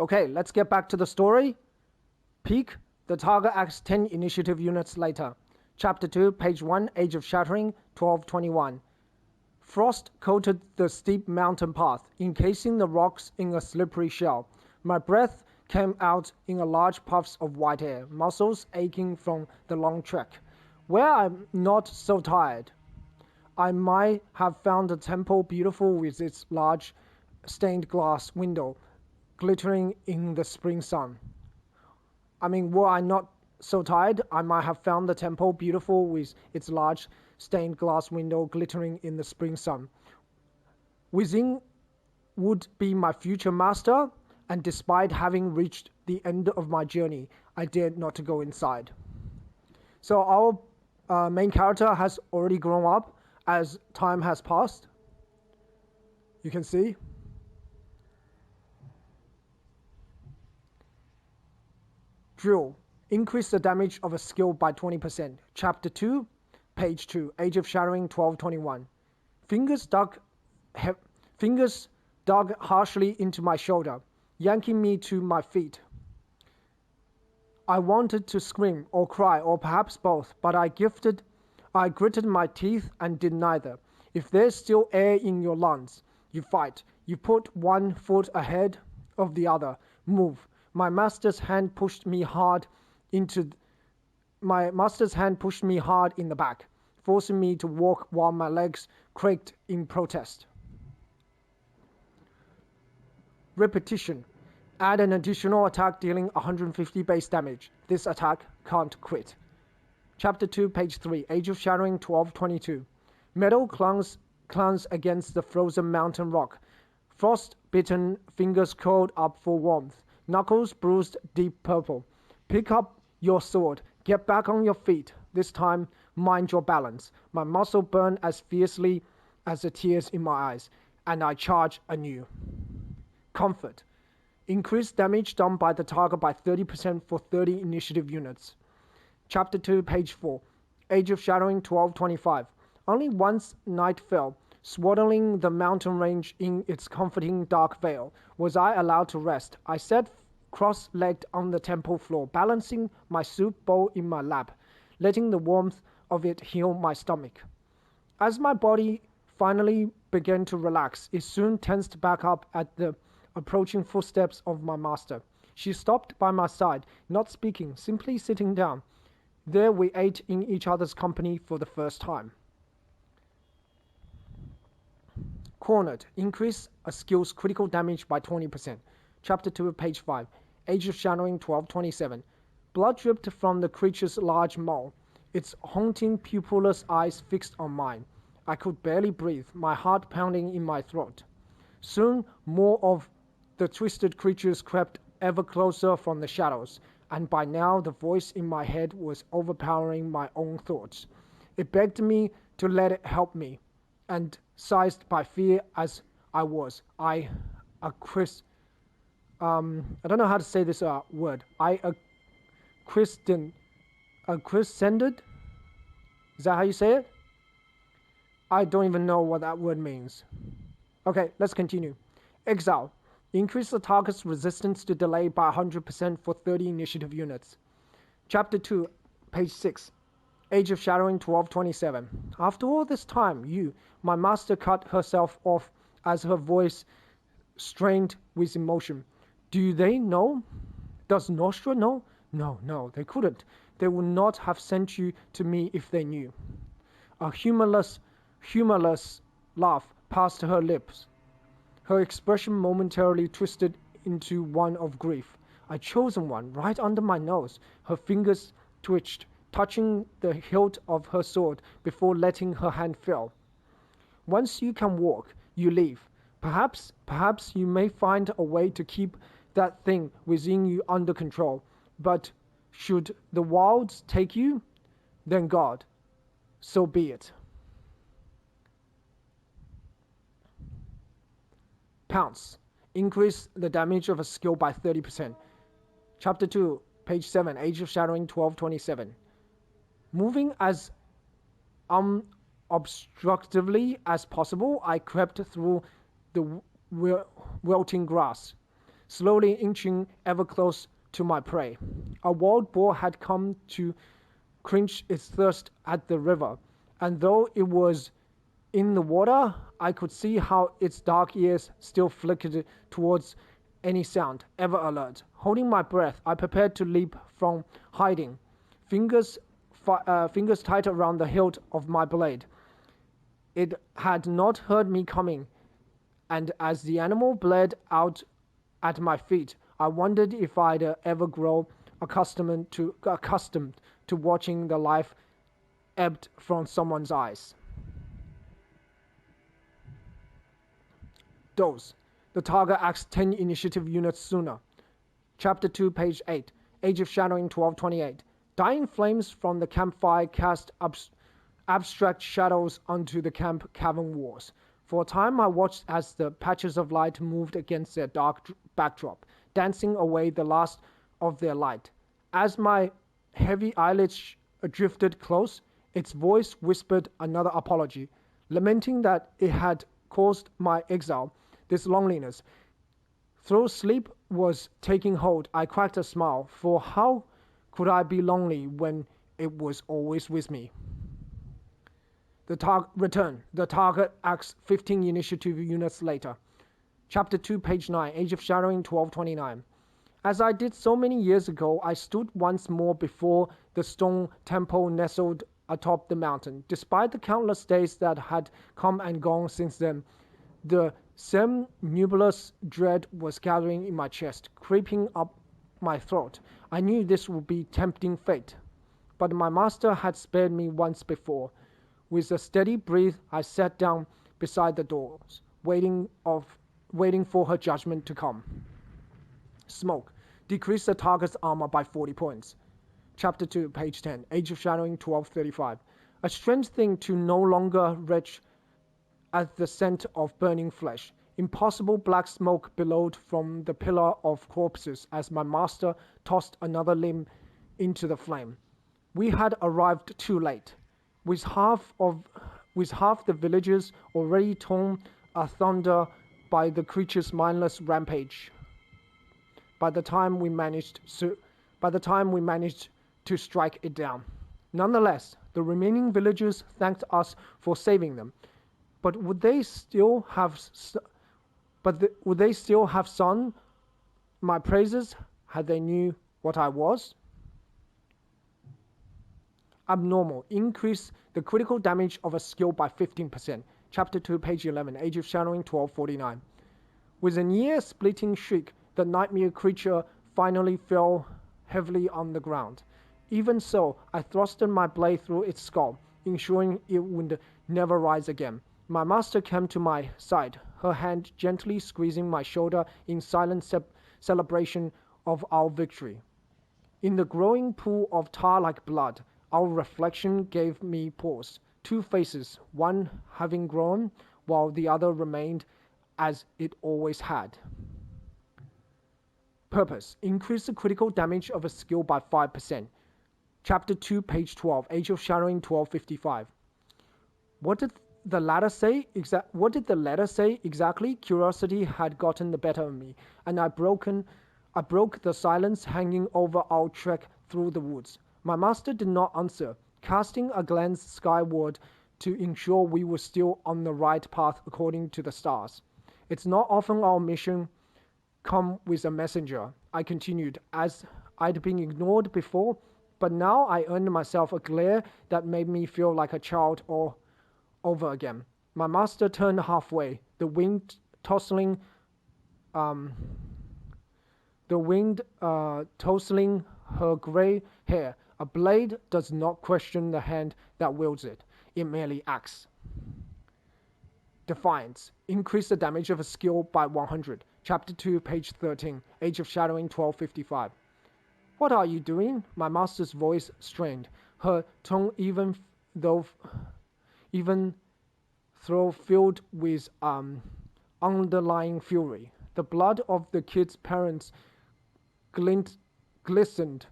Okay, let's get back to the story. Peak, the target acts 10 initiative units later. Chapter 2, page 1, Age of Shattering, 1221. Frost coated the steep mountain path, encasing the rocks in a slippery shell. My breath came out in a large puffs of white air, muscles aching from the long trek. Where I'm not so tired, I might have found the temple beautiful with its large stained glass window glittering in the spring sun. Were I not so tired, I might have found the temple beautiful with its large stained glass window glittering in the spring sun. Within would be my future master, and despite having reached the end of my journey, I dared not to go inside. So our main character has already grown up as time has passed. You can see. Drill. Increase the damage of a skill by 20%. Chapter 2, page 2, Age of Shattering 1221. Fingers dug harshly into my shoulder, yanking me to my feet. I wanted to scream or cry or perhaps both, but I gritted my teeth and did neither. If there's still air in your lungs, you fight. You put one foot ahead of the other. Move. My master's hand pushed me hard in the back, forcing me to walk while my legs creaked in protest. Repetition. Add an additional attack dealing 150 base damage. This attack can't quit. Chapter 2, page 3, Age of Shattering 1222. Metal clans against the frozen mountain rock. Frost-bitten fingers curled up for warmth. Knuckles bruised deep purple. Pick up your sword. Get back on your feet. This time, mind your balance. My muscle burned as fiercely as the tears in my eyes, and I charge anew. Comfort. Increase damage done by the target by 30% for 30 initiative units. Chapter 2, page 4. Age of Shattering 1225. Only once night fell, swaddling the mountain range in its comforting dark veil, was I allowed to rest. I sat cross-legged on the temple floor, balancing my soup bowl in my lap, letting the warmth of it heal my stomach. As my body finally began to relax, it soon tensed back up at the approaching footsteps of my master. She stopped by my side, not speaking, simply sitting down. There we ate in each other's company for the first time. Cornered. Increase a skill's critical damage by 20%. Chapter 2, page 5. Age of Shattering 1227. Blood dripped from the creature's large maw, its haunting pupilless eyes fixed on mine. I could barely breathe, my heart pounding in my throat. Soon more of the twisted creatures crept ever closer from the shadows, and by now the voice in my head was overpowering my own thoughts. It begged me to let it help me, and seized by fear as I was, I don't know how to say this word. Ascended? Is that how you say it? I don't even know what that word means. Okay, let's continue. Exile. Increase the target's resistance to delay by 100% for 30 initiative units. Chapter 2, page 6. Age of Shattering 1227. After all this time, you, my master, cut herself off as her voice strained with emotion. Do they know? Does Nostra know? No, they couldn't. They would not have sent you to me if they knew. A humorless laugh passed her lips. Her expression momentarily twisted into one of grief. A chosen one, right under my nose. Her fingers twitched, touching the hilt of her sword before letting her hand fall. Once you can walk, you leave. Perhaps you may find a way to keep that thing within you under control. But should the wilds take you, then God, so be it. Pounce. Increase the damage of a skill by 30%. Chapter 2, page 7, Age of Shattering 1227. Moving as unobstructively as possible, I crept through the wilting grass, slowly inching ever close to my prey. A wild boar had come to quench its thirst at the river, and though it was in the water, I could see how its dark ears still flickered towards any sound, ever alert. Holding my breath, I prepared to leap from hiding, fingers tight around the hilt of my blade. It had not heard me coming, and as the animal bled out at my feet, I wondered if I'd ever grow accustomed to watching the life ebbed from someone's eyes. Dose. The target acts 10 initiative units sooner. Chapter 2, page 8. Age of Shadowing 1228. Dying flames from the campfire cast abstract shadows onto the camp cavern walls. For a time I watched as the patches of light moved against their dark backdrop, dancing away the last of their light. As my heavy eyelids drifted close, its voice whispered another apology, lamenting that it had caused my exile, this loneliness. Though sleep was taking hold, I cracked a smile, for how could I be lonely when it was always with me? Return. The target acts 15 initiative units later. Chapter 2, page 9. Age of Shadowing 1229. As I did so many years ago, I stood once more before the stone temple nestled atop the mountain. Despite the countless days that had come and gone since then, the same nebulous dread was gathering in my chest, creeping up my throat. I knew this would be tempting fate, but my master had spared me once before. With a steady breath, I sat down beside the doors, waiting for her judgment to come. Smoke. Decrease the target's armor by 40 points. Chapter 2, page 10. Age of Shadowing 1235. A strange thing to no longer retch at the scent of burning flesh. Impossible black smoke billowed from the pillar of corpses as my master tossed another limb into the flame. We had arrived too late. With half the villagers already torn asunder by the creature's mindless rampage. By the time we managed to strike it down. Nonetheless, the remaining villagers thanked us for saving them. But would they still have sung my praises had they knew what I was? Abnormal. Increase the critical damage of a skill by 15%. Chapter 2, page 11. Age of Shadowing 1249. With an ear-splitting shriek, the nightmare creature finally fell heavily on the ground. Even so, I thrusted my blade through its skull, ensuring it would never rise again. My master came to my side, her hand gently squeezing my shoulder in silent celebration of our victory. In the growing pool of tar-like blood, our reflection gave me pause. Two faces, one having grown, while the other remained as it always had. Purpose. Increase the critical damage of a skill by 5%. Chapter 2, page 12. Age of Shadowing 1255. What did the letter say exactly? Curiosity had gotten the better of me, and I broke the silence hanging over our trek through the woods. My master did not answer, casting a glance skyward to ensure we were still on the right path according to the stars. It's not often our mission come with a messenger, I continued, as I'd been ignored before, but now I earned myself a glare that made me feel like a child all over again. My master turned halfway, the wind tousling her gray hair. A blade does not question the hand that wields it. It merely acts. Defiance. Increase the damage of a skill by 100. Chapter 2, page 13. Age of Shadowing 1255. What are you doing? My master's voice strained, her tone even though filled with underlying fury. The blood of the kid's parents glistened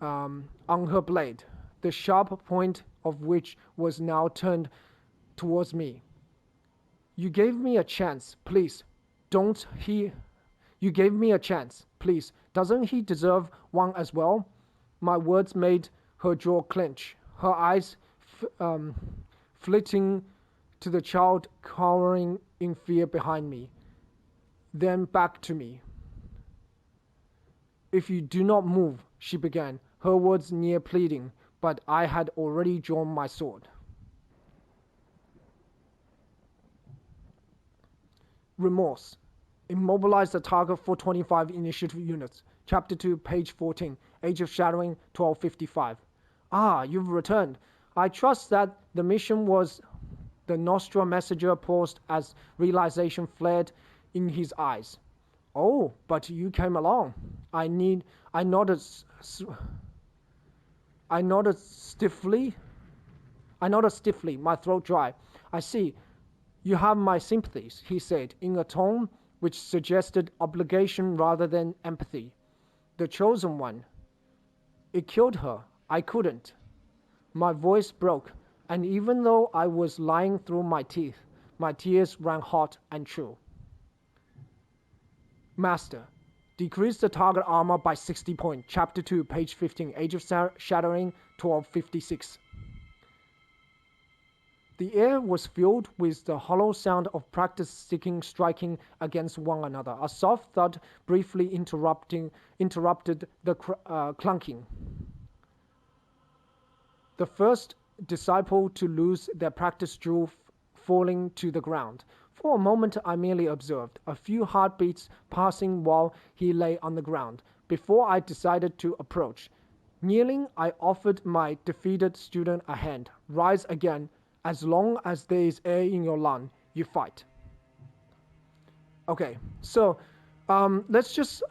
on her blade, the sharp point of which was now turned towards me. You gave me a chance. Please, don't You gave me a chance. Please, doesn't he deserve one as well? My words made her jaw clench, her eyes flitting to the child cowering in fear behind me, then back to me. If you do not move, she began, her words near pleading, but I had already drawn my sword. Remorse. Immobilize the target for 25 initiative units. Chapter 2, page 14. Age of Shattering, 1255. Ah, you've returned. I trust that the mission was... The Nostra messenger paused as realization flared in his eyes. Oh, but you came along. I nodded stiffly, my throat dry. I see. You have my sympathies, he said, in a tone which suggested obligation rather than empathy. The chosen one. It killed her. I couldn't. My voice broke, and even though I was lying through my teeth, my tears ran hot and true. Master. Decrease the target armor by 60 points. Chapter 2, page 15. Age of Shattering, 1256. The air was filled with the hollow sound of practice sticking striking against one another. A soft thud briefly interrupted the clunking. The first disciple to lose their practice drew falling to the ground. For a moment I merely observed, a few heartbeats passing while he lay on the ground, before I decided to approach. Kneeling, I offered my defeated student a hand. Rise again. As long as there is air in your lung, you fight. Okay, so let's just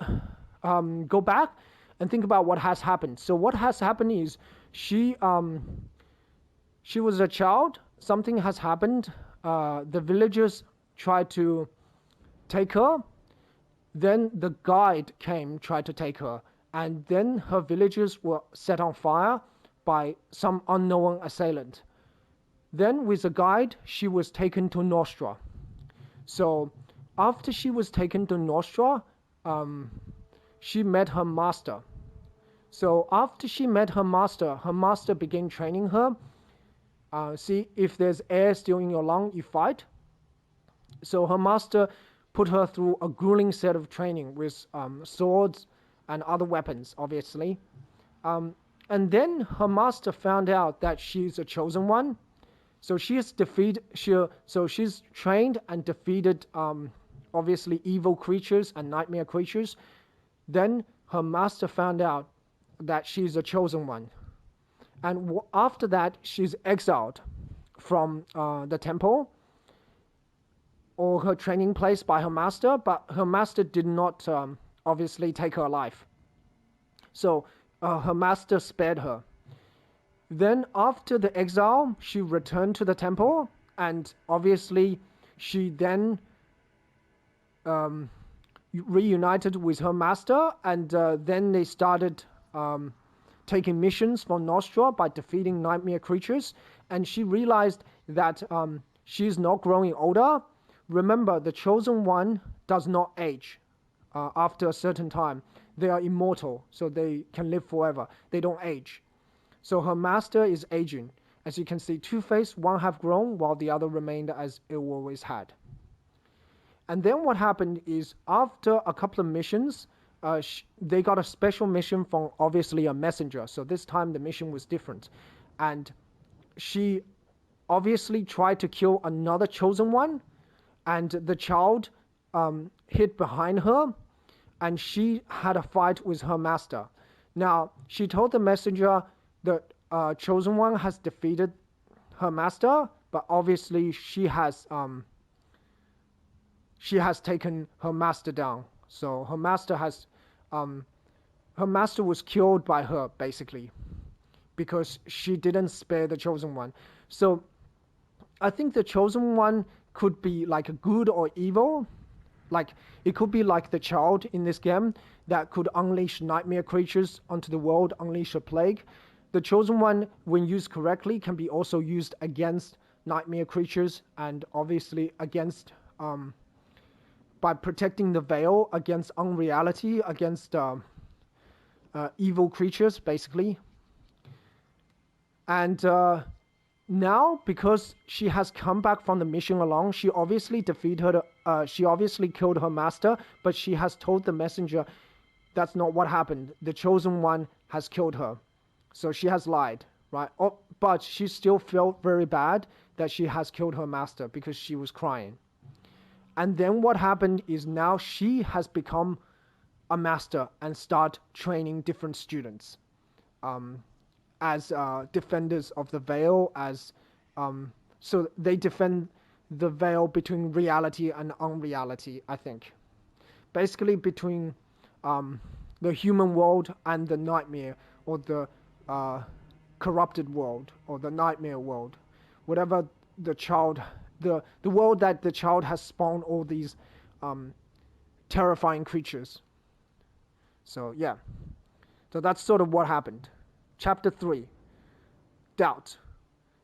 go back and think about what has happened. So what has happened is she was a child. Something has happened. The villagers tried to take her. Then the guide came, tried to take her. And then her villagers were set on fire by some unknown assailant. Then with a guide, she was taken to Nostra. So after she was taken to Nostra, she met her master. So after she met her master began training her. See, if there's air still in your lung, you fight. So her master put her through a grueling set of training with swords and other weapons, obviously. And then her master found out that she's a chosen one. So she's trained and defeated, obviously, evil creatures and nightmare creatures. Then her master found out that she's a chosen one. And after that, she's exiled from the temple or her training place by her master, but her master did not, obviously, take her alive. So her master spared her. Then after the exile, she returned to the temple, and obviously she then reunited with her master, and then they started taking missions for Nostra by defeating nightmare creatures, and she realized that she's not growing older. Remember, the chosen one does not age after a certain time. They are immortal, so they can live forever. They don't age. So her master is aging. As you can see, two-faced, one half grown, while the other remained as it always had. And then what happened is, after a couple of missions, they got a special mission from, obviously, a messenger. So this time the mission was different. And she obviously tried to kill another chosen one, and the child hid behind her, and she had a fight with her master. Now, she told the messenger the chosen one has defeated her master, but obviously she has taken her master down. So her master was killed by her, basically, because she didn't spare the chosen one. So I think the chosen one could be like a good or evil. Like, it could be like the child in this game that could unleash nightmare creatures onto the world, unleash a plague. The chosen one, when used correctly, can be also used against nightmare creatures and obviously against by protecting the veil against unreality, against evil creatures, basically. And now, because she has come back from the mission alone, she obviously she obviously killed her master, but she has told the messenger that's not what happened. The chosen one has killed her. So she has lied, right? Oh, but she still felt very bad that she has killed her master because she was crying. And then what happened is now she has become a master and start training different students as defenders of the veil, as so they defend the veil between reality and unreality, I think. Basically between the human world and the nightmare, or the corrupted world, or the nightmare world. Whatever the child, the world that the child has spawned all these terrifying creatures. So yeah. So that's sort of what happened. Chapter 3. Doubt.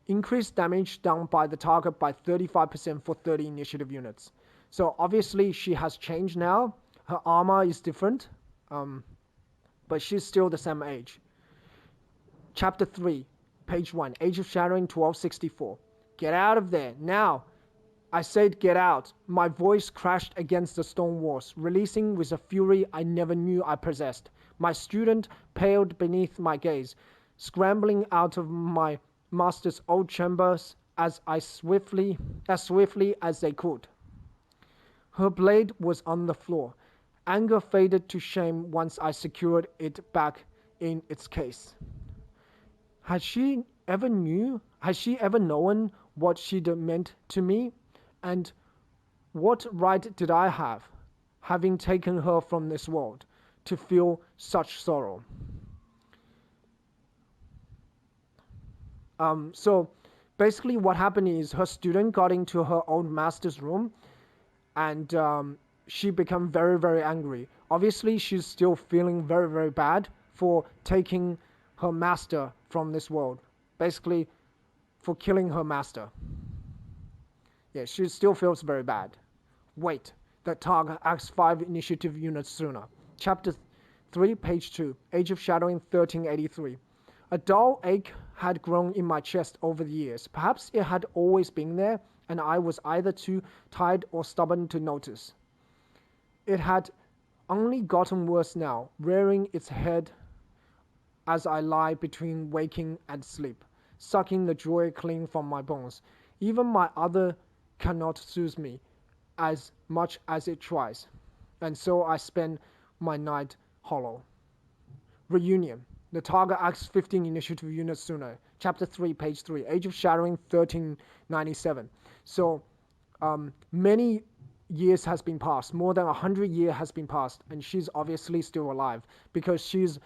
Increased damage done by the target by 35% for 30 initiative units. So obviously she has changed now. Her armor is different. But she's still the same age. Chapter 3. Page 1. Age of Shattering 1264. Get out of there. Now. I said get out. My voice crashed against the stone walls, releasing with a fury I never knew I possessed. My student paled beneath my gaze, scrambling out of my master's old chambers as swiftly as they could. Her blade was on the floor. Anger faded to shame once I secured it back in its case. Had she ever known what she'd meant to me? And what right did I have, having taken her from this world, to feel such sorrow? So basically what happened is her student got into her old master's room, and she became very, very angry. Obviously, she's still feeling very, very bad for taking her master from this world. Basically, for killing her master. Yeah, she still feels very bad. Wait, the target acts 5 initiative units sooner. Chapter 3, page 2. Age of Shattering 1383. A dull ache had grown in my chest over the years. Perhaps it had always been there, and I was either too tired or stubborn to notice. It had only gotten worse now, rearing its head as I lie between waking and sleep, sucking the joy clean from my bones. Even my other cannot soothe me as much as it tries, and so I spend my night hollow. Reunion. The target acts 15 initiative units sooner. Chapter 3, page 3. Age of Shattering 1397. So many years has been passed. More than 100 years has been passed, and she's obviously still alive because she's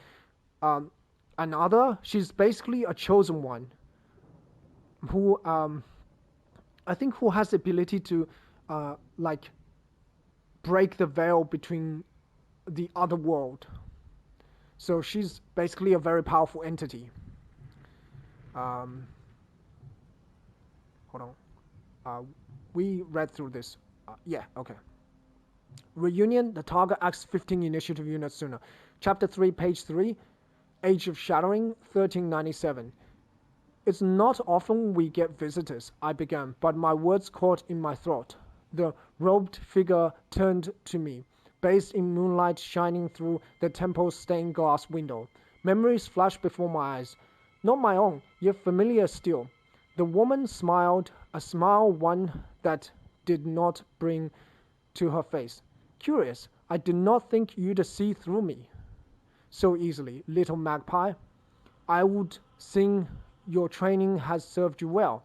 she's basically a chosen one who I think who has the ability to break the veil between the other world. So she's basically a very powerful entity. Hold on. We read through this. Yeah, okay. Reunion, the target acts 15 initiative units sooner. Chapter 3, page 3. Age of Shattering, 1397. It's not often we get visitors, I began, but my words caught in my throat. The robed figure turned to me, bathed in moonlight shining through the temple's stained glass window. Memories flashed before my eyes. Not my own, yet familiar still. The woman smiled, a smile one that did not bring to her face. Curious, I did not think you'd see through me so easily, little magpie. I would sing your training has served you well.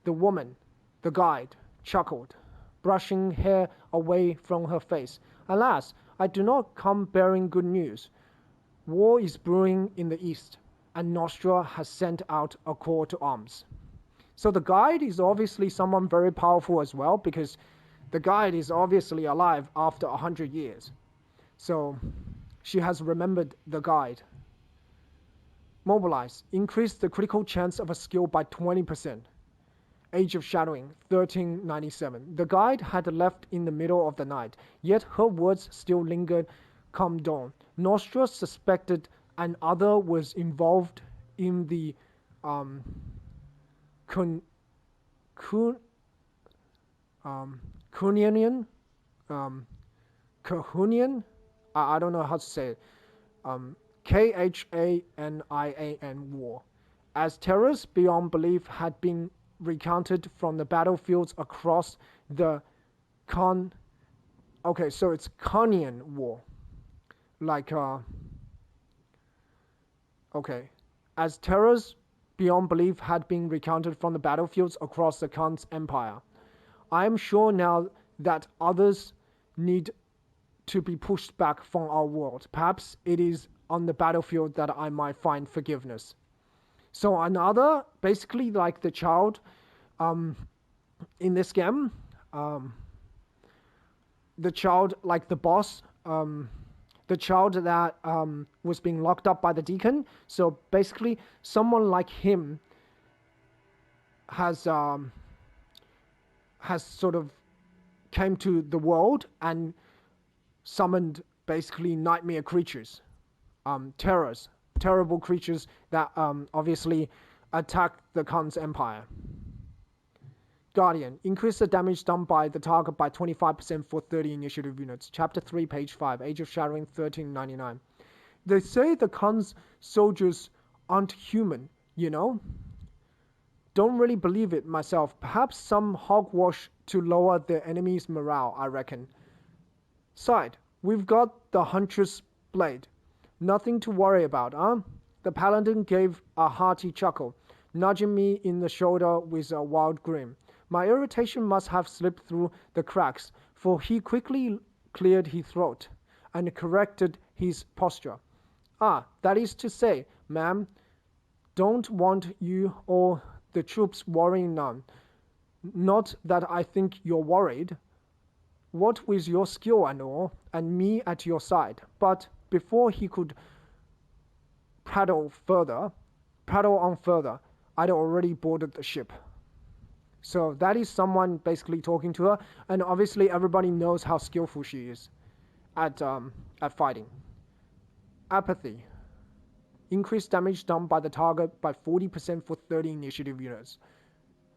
The woman, the guide, chuckled, brushing hair away from her face. Alas, I do not come bearing good news. War is brewing in the east, and Nostra has sent out a call to arms. So the guide is obviously someone very powerful as well, because the guide is obviously alive after 100 years. So she has remembered the guide. Mobilize. Increase the critical chance of a skill by 20%. Age of Shadowing, 1397. The guide had left in the middle of the night, yet her words still lingered come dawn. Nostra suspected an other was involved in the Kun, Kun, Kunian, Kahunian, I don't know how to say it, Khanian war, as terrors beyond belief had been recounted from the battlefields across the okay, so it's Kunian war, like, okay, as terrors beyond belief had been recounted from the battlefields across the Khan's empire. I am sure now that others need to be pushed back from our world. Perhaps it is on the battlefield that I might find forgiveness. So another, basically like the child in this game, the child, like the boss, the child that was being locked up by the deacon. So basically someone like him has sort of came to the world and summoned basically nightmare creatures, terrible creatures that obviously attack the Khan's empire. Guardian, increase the damage done by the target by 25% for 30 initiative units. Chapter 3, page 5, Age of Shattering, 1399. They say the Khan's soldiers aren't human, you know? Don't really believe it myself. Perhaps some hogwash to lower their enemy's morale, I reckon. Side, we've got the Huntress Blade. Nothing to worry about, huh? The Paladin gave a hearty chuckle, nudging me in the shoulder with a wild grin. My irritation must have slipped through the cracks, for he quickly cleared his throat and corrected his posture. Ah, that is to say, ma'am, don't want you or the troops worrying none. Not that I think you're worried. What with your skill and all, and me at your side. But before he could prattle on further, I'd already boarded the ship. So that is someone basically talking to her, and obviously everybody knows how skillful she is at fighting. Apathy. Increased damage done by the target by 40% for 30 initiative units.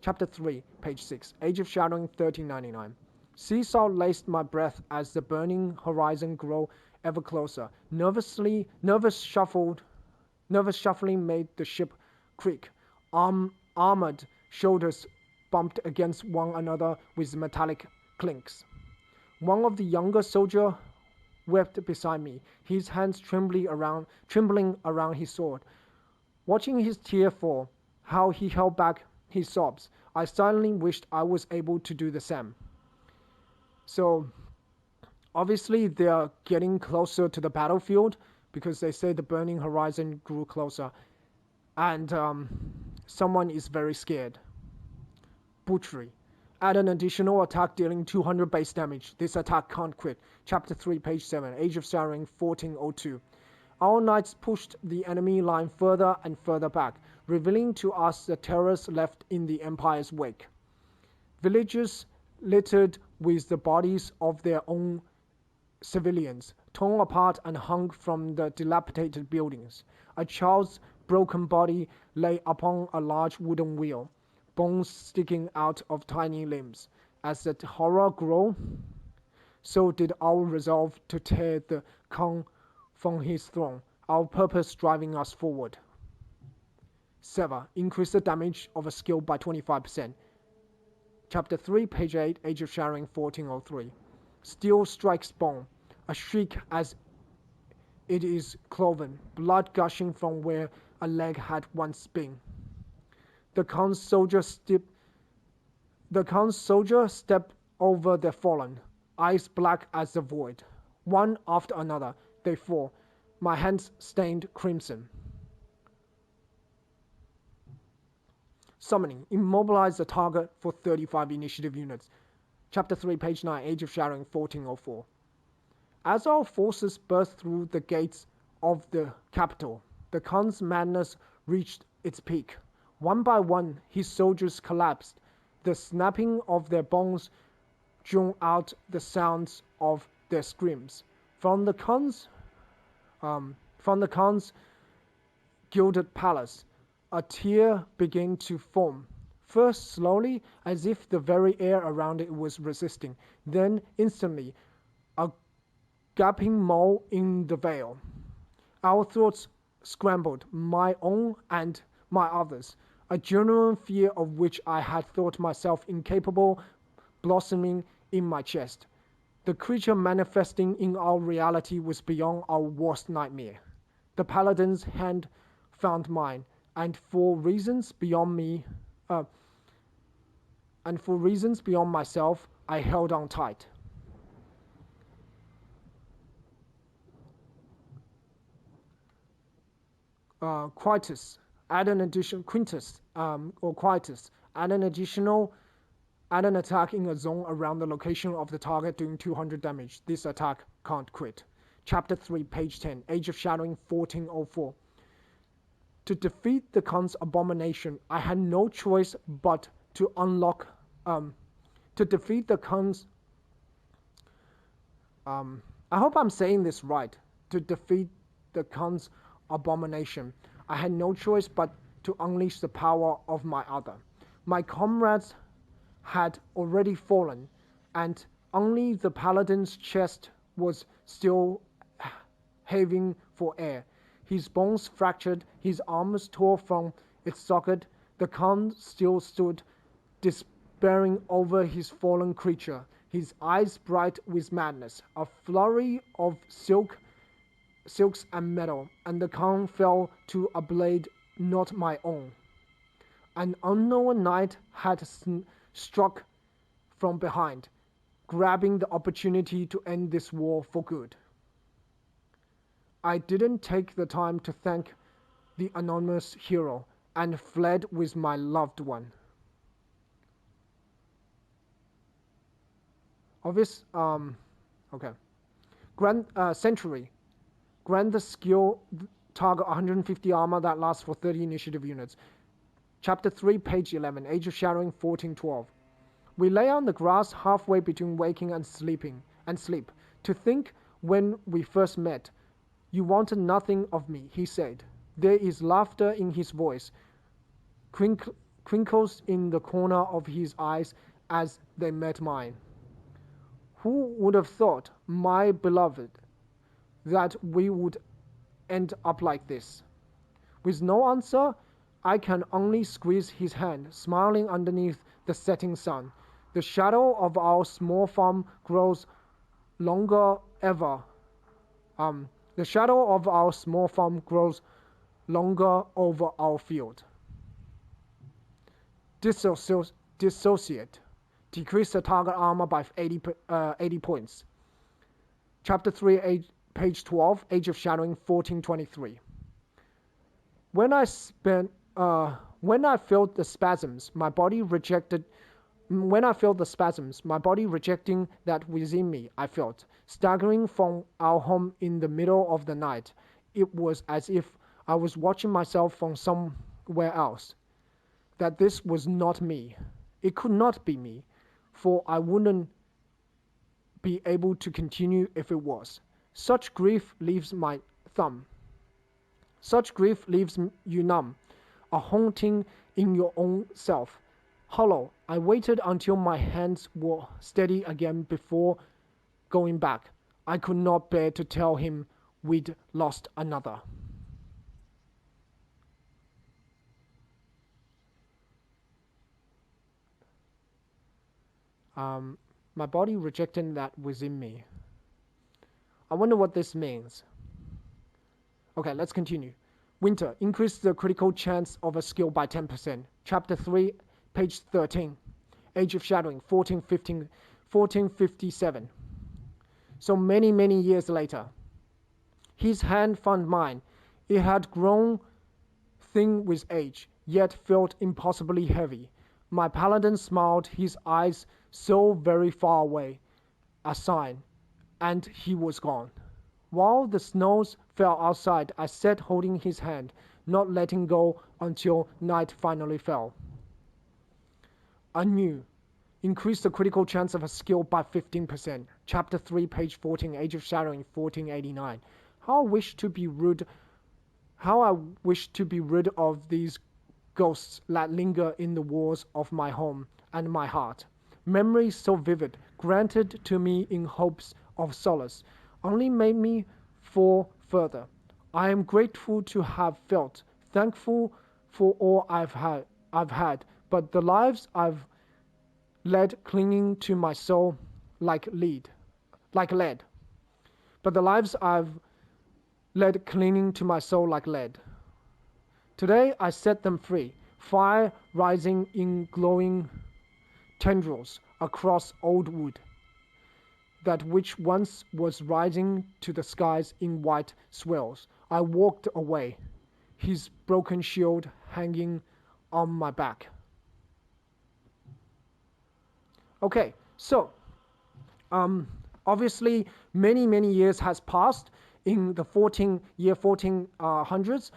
Chapter 3, page 6, Age of Shadowing, 1399. Seesaw laced my breath as the burning horizon grew ever closer. Nervous shuffling made the ship creak. Armored shoulders bumped against one another with metallic clinks. One of the younger soldiers wept beside me, his hands trembling around his sword. Watching his tear fall, how he held back his sobs, I silently wished I was able to do the same. So, obviously they are getting closer to the battlefield because they say the burning horizon grew closer, and someone is very scared. Butchery. Add an additional attack dealing 200 base damage. This attack can't quit. Chapter 3, page 7, Age of Shattering, 1402. Our knights pushed the enemy line further and further back, revealing to us the terrors left in the Empire's wake. Villages littered with the bodies of their own civilians, torn apart and hung from the dilapidated buildings. A child's broken body lay upon a large wooden wheel, bones sticking out of tiny limbs. As the horror grew, so did our resolve to tear the Khan from his throne, our purpose driving us forward. Sever. Increase the damage of a skill by 25%. Chapter 3, page 8, Age of Shattering, 1403. Steel strikes bone. A shriek as it is cloven, blood gushing from where a leg had once been. The Khan's soldier stepped over the fallen, eyes black as the void. One after another, they fall, my hands stained crimson. Summoning. Immobilize the target for 35 initiative units. Chapter 3, page 9, Age of Shattering, 1404. As our forces burst through the gates of the capital, the Khan's madness reached its peak. One by one, his soldiers collapsed, The snapping of their bones drowned out the sounds of their screams. From the Khan's gilded palace, a tear began to form. First slowly, as if the very air around it was resisting, then instantly, a gaping mole in the veil. Our thoughts scrambled, my own and my others, a genuine fear of which I had thought myself incapable, blossoming in my chest. The creature manifesting in our reality was beyond our worst nightmare. The paladin's hand found mine, and for reasons beyond myself, I held on tight. Quintus, add an additional add an attack in a zone around the location of the target doing 200 damage. This attack can't crit. Chapter 3, page 10, Age of Shadowing 1404. To defeat the Khan's abomination, I had no choice but to defeat the Khan's I hope I'm saying this right. To defeat the Khan's abomination, I had no choice but to unleash the power of my other. My comrades had already fallen, and only the paladin's chest was still heaving for air. His bones fractured, his arms tore from its socket. The Khan still stood, despairing over his fallen creature, his eyes bright with madness. A flurry of silks and metal, and the Khan fell to a blade not my own. An unknown knight had struck from behind, grabbing the opportunity to end this war for good. I didn't take the time to thank the anonymous hero and fled with my loved one. Okay. Century. Grant the skill target 150 armor that lasts for 30 initiative units. Chapter 3, page 11, Age of Shadowing 1412. We lay on the grass halfway between waking and sleep. To think when we first met, you wanted nothing of me, he said. There is laughter in his voice, crinkles in the corner of his eyes as they met mine. Who would have thought, my beloved, that we would end up like this? With no answer, I can only squeeze his hand, smiling underneath the setting sun. The shadow of our small farm grows longer over our field. Dissociate. Decrease the target armor by 80 points. Chapter 3, page 12, Age of Shadowing 1423. When I felt the spasms, my body rejecting that within me, I felt, staggering from our home in the middle of the night. It was as if I was watching myself from somewhere else. That this was not me. It could not be me, for I wouldn't be able to continue if it was. Such grief leaves you numb, a haunting in your own self. Hollow, I waited until my hands were steady again before going back. I could not bear to tell him we'd lost another. My body rejecting that within me. I wonder what this means. Okay, let's continue. Winter, increase the critical chance of a skill by 10%. Chapter 3, page 13. Age of Shadowing, 1457. So many years later. His hand found mine. It had grown thin with age, yet felt impossibly heavy. My paladin smiled, his eyes so very far away. A sign, and he was gone. While the snows fell outside, I sat holding his hand, not letting go until night finally fell. anew. Increase the critical chance of a skill by 15%. Chapter 3, page 14, Age of Shattering, 1489. How I wish to be rid of these ghosts that linger in the walls of my home and my heart. Memories so vivid, granted to me in hopes of solace, only made me fall further. I am grateful to have felt, thankful for all I've had, but the lives I've led clinging to my soul like lead. But the lives I've led clinging to my soul like lead. Today I set them free, fire rising in glowing tendrils across old wood, that which once was rising to the skies in white swells. I walked away, his broken shield hanging on my back. Okay, so obviously many years has passed in the 1400s.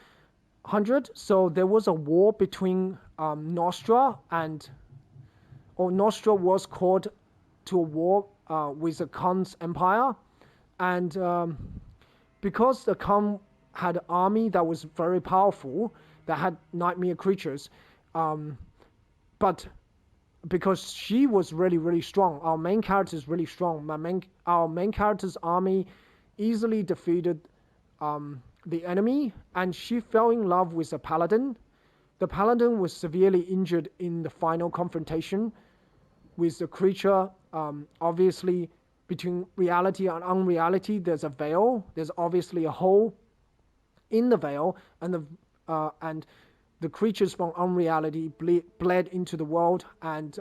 So there was a war between Nostra Nostra was called to a war with the Khan's empire, and because the Khan had an army that was very powerful, that had nightmare creatures, but because she was really strong, our main character is really strong. Our main character's army easily defeated the enemy, and she fell in love with a paladin. The paladin was severely injured in the final confrontation with the creature. Obviously, between reality and unreality, there's a veil. There's obviously a hole in the veil, and the creatures from unreality bled into the world, and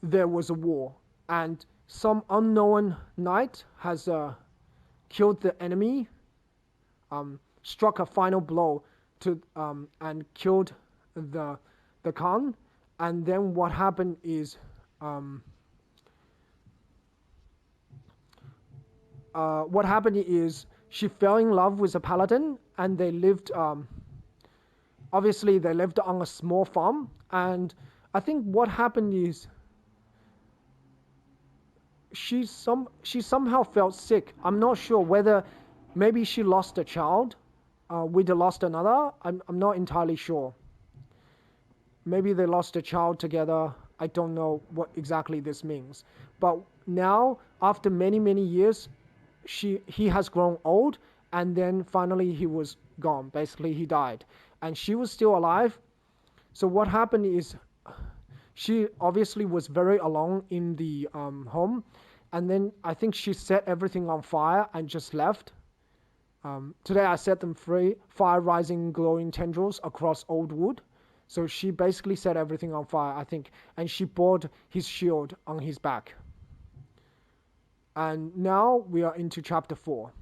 there was a war. And some unknown knight has killed the enemy, struck a final blow and killed the Khan. And then what happened is she fell in love with a paladin, and they lived. Obviously, they lived on a small farm, and I think what happened is she somehow felt sick. I'm not sure whether maybe she lost a child, we lost another. I'm not entirely sure. Maybe they lost a child together. I don't know what exactly this means. But now, after many years, he has grown old, and then finally he was gone. Basically, he died. And she was still alive. So what happened is she obviously was very alone in the home. And then I think she set everything on fire and just left. Today I set them free, fire rising glowing tendrils across old wood. So she basically set everything on fire, I think, and she bore his shield on his back. And now we are into chapter 4.